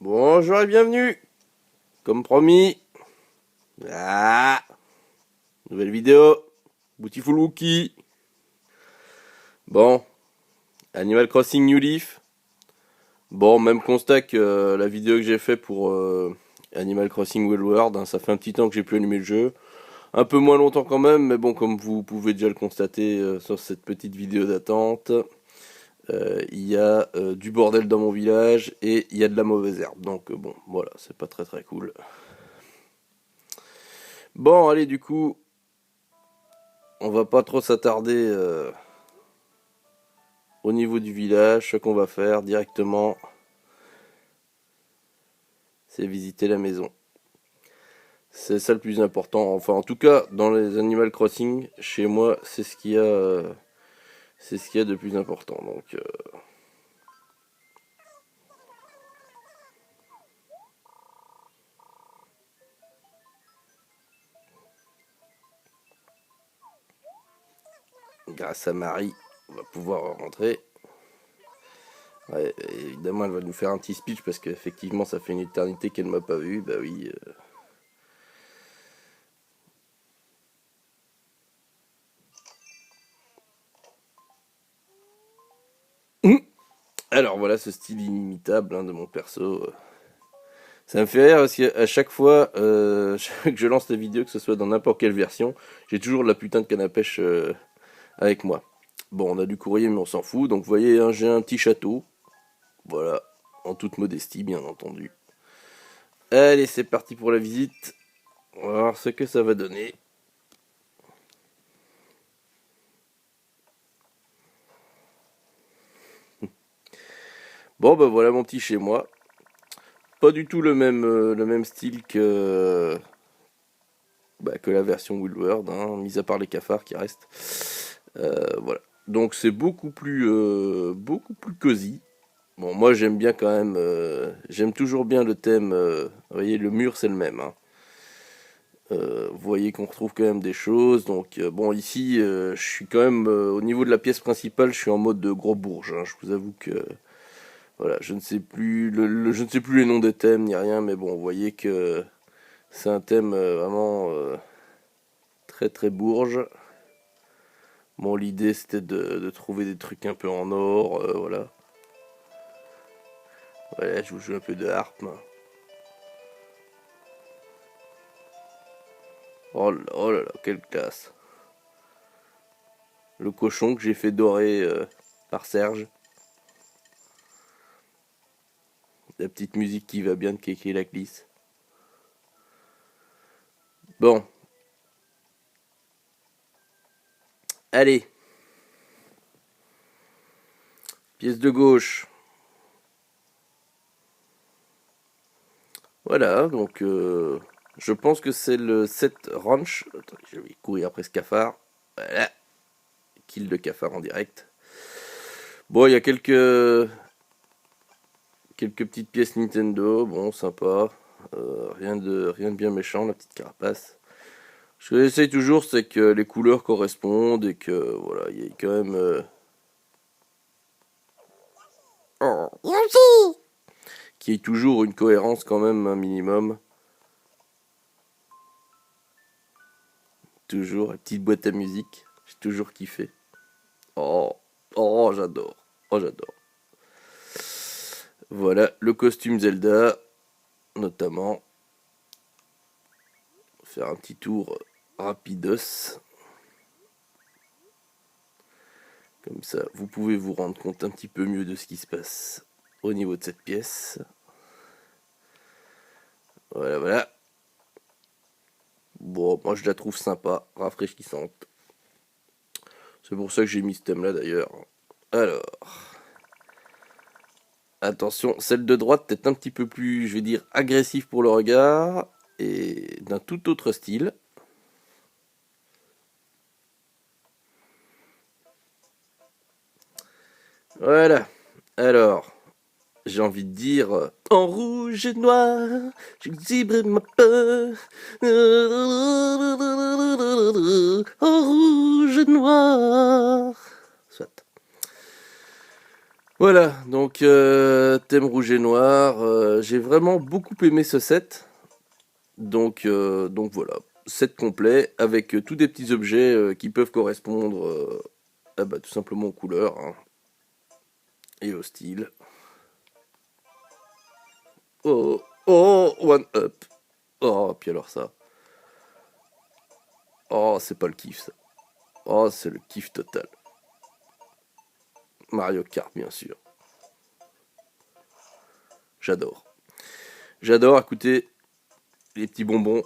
Bonjour et bienvenue. Comme promis. Ah, nouvelle vidéo. Beautiful Wookie. Bon, Animal Crossing New Leaf. Bon, même constat que la vidéo que j'ai fait pour Animal Crossing Wild World. Hein, ça fait un petit temps que j'ai plus allumé le jeu. Un peu moins longtemps quand même, mais bon, comme vous pouvez déjà le constater sur cette petite vidéo d'attente, il y a du bordel dans mon village et il y a de la mauvaise herbe. Donc bon, voilà, c'est pas très très cool. Bon, allez, du coup, on va pas trop s'attarder au niveau du village. Ce qu'on va faire directement, c'est visiter la maison. C'est ça le plus important. Enfin, en tout cas, dans les Animal Crossing, chez moi, c'est ce qu'il y a, c'est ce qu'il y a de plus important. Donc, grâce à Marie, on va pouvoir rentrer. Ouais, évidemment, elle va nous faire un petit speech parce qu'effectivement, ça fait une éternité qu'elle m'a pas vu. Bah oui. Alors voilà ce style inimitable hein, de mon perso. Ça me fait rire parce qu'à chaque fois que je lance la vidéo, que ce soit dans n'importe quelle version, j'ai toujours la putain de canne à pêche avec moi. Bon, on a du courrier, mais on s'en fout. Donc, vous voyez, hein, j'ai un petit château. Voilà, en toute modestie, bien entendu. Allez, c'est parti pour la visite. On va voir ce que ça va donner. Bon, bah voilà mon petit chez moi. Pas du tout le même style que la version Wild World, hein, mis à part les cafards qui restent. Voilà. Donc c'est beaucoup plus cosy. Bon, moi j'aime bien quand même, j'aime toujours bien le thème. Vous voyez, le mur c'est le même. Hein. Vous voyez qu'on retrouve quand même des choses. Donc bon, ici, je suis quand même au niveau de la pièce principale, je suis en mode de gros bourge. Hein. Je vous avoue que voilà, je ne sais plus je ne sais plus les noms des thèmes ni rien, mais bon, vous voyez que c'est un thème vraiment très très bourge. Bon, l'idée c'était de trouver des trucs un peu en or, voilà. Voilà, je vous joue un peu de harpe. Oh là là, quelle classe. Le cochon que j'ai fait dorer par Serge. La petite musique qui va bien de Kéké la glisse. Bon, allez. Pièce de gauche. Voilà, donc je pense que c'est le 7 Ranch. Attendez, je vais courir après ce cafard. Voilà, kill de cafard en direct. Bon, il y a quelques petites pièces Nintendo, bon, sympa. Rien de bien méchant, la petite carapace. Ce que j'essaye toujours, c'est que les couleurs correspondent et que, voilà, il y a quand même... oh, Yoshi qu'il y ait toujours une cohérence quand même, un minimum. Toujours, la petite boîte à musique. J'ai toujours kiffé. Oh, oh, j'adore. Oh, j'adore. Voilà, le costume Zelda, notamment. Faire un petit tour rapidos. Comme ça, vous pouvez vous rendre compte un petit peu mieux de ce qui se passe au niveau de cette pièce. Voilà, voilà. Bon, moi je la trouve sympa, rafraîchissante. C'est pour ça que j'ai mis ce thème là d'ailleurs. Alors, attention, celle de droite est un petit peu plus, je vais dire, agressive pour le regard et d'un tout autre style. Voilà. Alors, j'ai envie de dire en rouge et noir, j'exhiberai ma peur. En rouge et noir. Soit. Voilà, donc thème rouge et noir. J'ai vraiment beaucoup aimé ce set. Donc voilà, set complet avec tous des petits objets qui peuvent correspondre tout simplement aux couleurs hein, et au style. Oh, oh, one up. Oh, puis alors ça. Oh, c'est pas le kiff ça. Oh, c'est le kiff total. Mario Kart, bien sûr. J'adore. J'adore écouter les petits bonbons.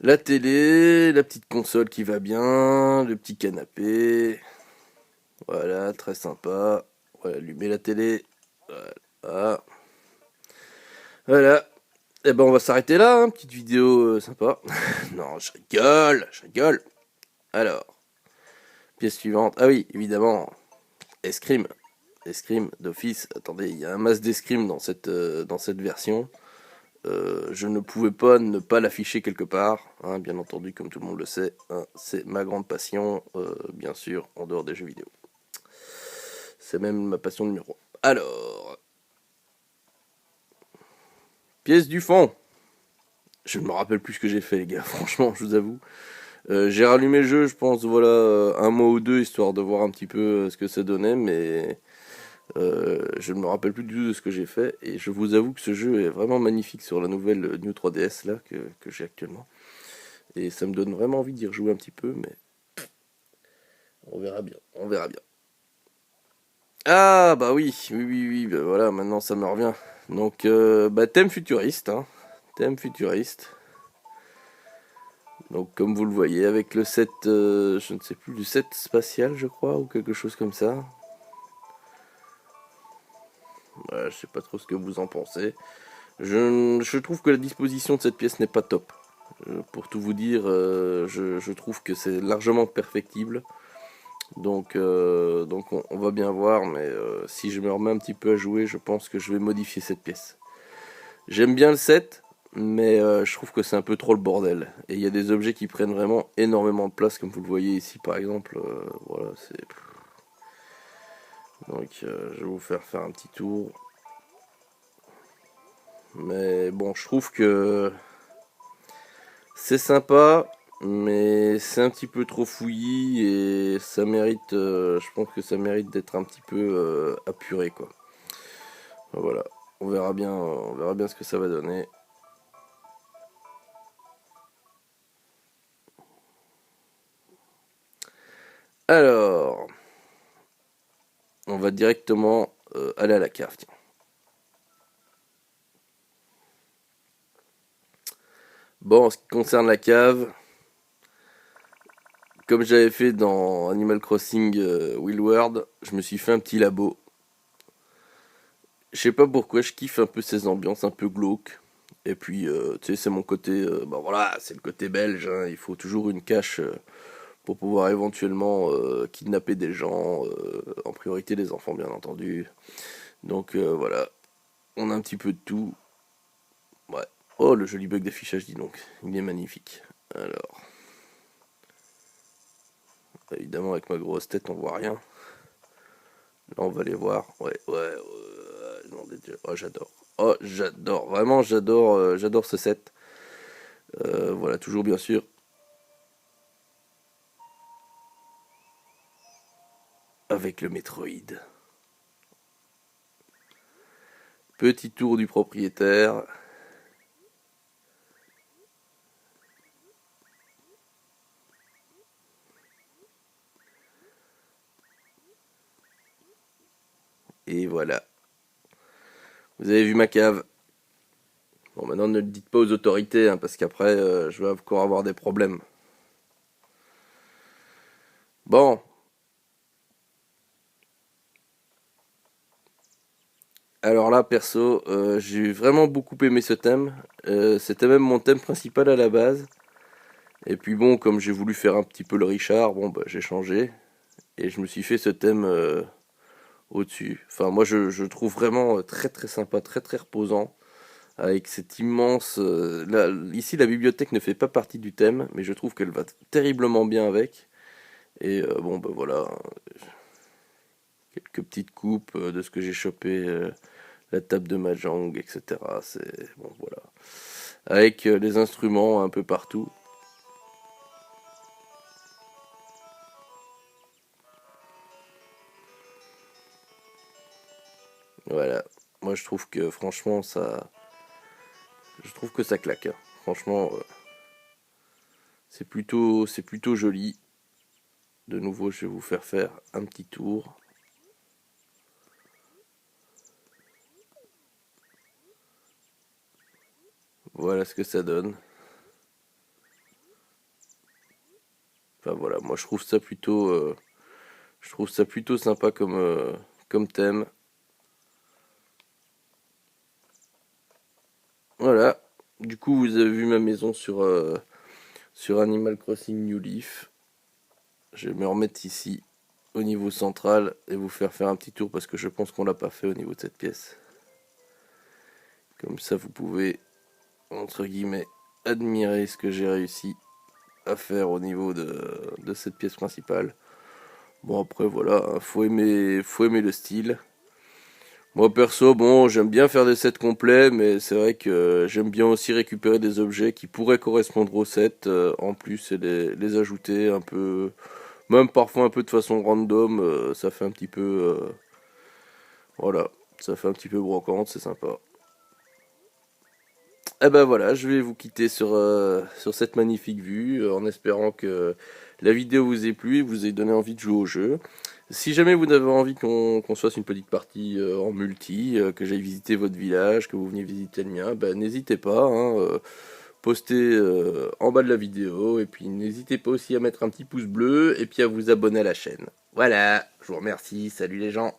La télé, la petite console qui va bien, le petit canapé. Voilà, très sympa. Voilà, allumer la télé. Voilà. Voilà. Et ben on va s'arrêter là, hein, petite vidéo sympa. Non, je rigole, je rigole. Alors, pièce suivante. Ah oui, évidemment, escrime. Escrime d'office. Attendez, il y a un masse d'escrime dans cette version. Je ne pouvais pas ne pas l'afficher quelque part, hein, bien entendu, comme tout le monde le sait. Hein, c'est ma grande passion, bien sûr, en dehors des jeux vidéo. C'est même ma passion numéro 1. Alors, pièce du fond. Je ne me rappelle plus ce que j'ai fait, les gars, franchement, je vous avoue. J'ai rallumé le jeu, je pense, voilà, un mois ou deux, histoire de voir un petit peu ce que ça donnait, mais je ne me rappelle plus du tout de ce que j'ai fait. Et je vous avoue que ce jeu est vraiment magnifique sur la nouvelle New 3DS là, que j'ai actuellement. Et ça me donne vraiment envie d'y rejouer un petit peu, mais on verra bien, on verra bien. Ah bah oui, oui, oui, oui, bah voilà, maintenant ça me revient. Donc, thème futuriste, hein, thème futuriste. Donc comme vous le voyez, avec le set, je ne sais plus, du set spatial je crois, ou quelque chose comme ça. Voilà, je sais pas trop ce que vous en pensez. Je trouve que la disposition de cette pièce n'est pas top. Pour tout vous dire, je trouve que c'est largement perfectible. Donc on va bien voir, mais si je me remets un petit peu à jouer, je pense que je vais modifier cette pièce. J'aime bien le set, mais je trouve que c'est un peu trop le bordel. Et il y a des objets qui prennent vraiment énormément de place, comme vous le voyez ici par exemple. Voilà, c'est. Donc je vais vous faire un petit tour. Mais bon, je trouve que c'est sympa, mais c'est un petit peu trop fouillis et ça mérite, je pense que ça mérite d'être un petit peu apuré quoi. Voilà, on verra bien ce que ça va donner. Alors, on va directement aller à la cave. Tiens. Bon, en ce qui concerne la cave, comme j'avais fait dans Animal Crossing Wild World, je me suis fait un petit labo. Je sais pas pourquoi, je kiffe un peu ces ambiances un peu glauques. Et puis, tu sais, c'est mon côté, voilà, c'est le côté belge. Hein, il faut toujours une cache pour pouvoir éventuellement kidnapper des gens, en priorité des enfants, bien entendu. Donc voilà, on a un petit peu de tout. Ouais. Oh, le joli bug d'affichage, dis donc, il est magnifique. Alors, évidemment, avec ma grosse tête, on voit rien. Là, on va les voir. Ouais, ouais, nom de Dieu. Oh, j'adore. Oh, j'adore. Vraiment, j'adore ce set. Voilà, toujours bien sûr avec le Metroid. Petit tour du propriétaire. Et voilà. Vous avez vu ma cave. Bon, maintenant ne le dites pas aux autorités, hein, parce qu'après, je vais encore avoir des problèmes. Bon, alors là, perso, j'ai vraiment beaucoup aimé ce thème. C'était même mon thème principal à la base. Et puis bon, comme j'ai voulu faire un petit peu le Richard, bon, bah, j'ai changé. Et je me suis fait ce thème au-dessus. Enfin, moi, je trouve vraiment très très sympa, très très reposant. Avec cette immense... là, ici, la bibliothèque ne fait pas partie du thème, mais je trouve qu'elle va terriblement bien avec. Et bon, ben voilà, quelques petites coupes de ce que j'ai chopé, la table de Mahjong, etc. C'est bon, voilà. Avec les instruments un peu partout. Voilà. Moi, je trouve que franchement, je trouve que ça claque, hein. Franchement, c'est plutôt joli. De nouveau, je vais vous faire un petit tour. Voilà ce que ça donne. Enfin voilà, moi je trouve ça plutôt sympa comme thème. Voilà. Du coup, vous avez vu ma maison sur Animal Crossing New Leaf. Je vais me remettre ici au niveau central et vous faire un petit tour parce que je pense qu'on l'a pas fait au niveau de cette pièce. Comme ça, vous pouvez entre guillemets admirer ce que j'ai réussi à faire au niveau de cette pièce principale. Bon après voilà, hein, faut aimer le style. Moi perso, bon, j'aime bien faire des sets complets, mais c'est vrai que j'aime bien aussi récupérer des objets qui pourraient correspondre au set en plus et les ajouter un peu, même parfois un peu de façon random, ça fait un petit peu, voilà, ça fait un petit peu brocante, c'est sympa. Eh ben voilà, je vais vous quitter sur cette magnifique vue, en espérant que la vidéo vous ait plu et vous ait donné envie de jouer au jeu. Si jamais vous avez envie qu'on se fasse une petite partie en multi, que j'aille visiter votre village, que vous veniez visiter le mien, ben n'hésitez pas, hein, postez en bas de la vidéo, et puis n'hésitez pas aussi à mettre un petit pouce bleu, et puis à vous abonner à la chaîne. Voilà, je vous remercie, salut les gens.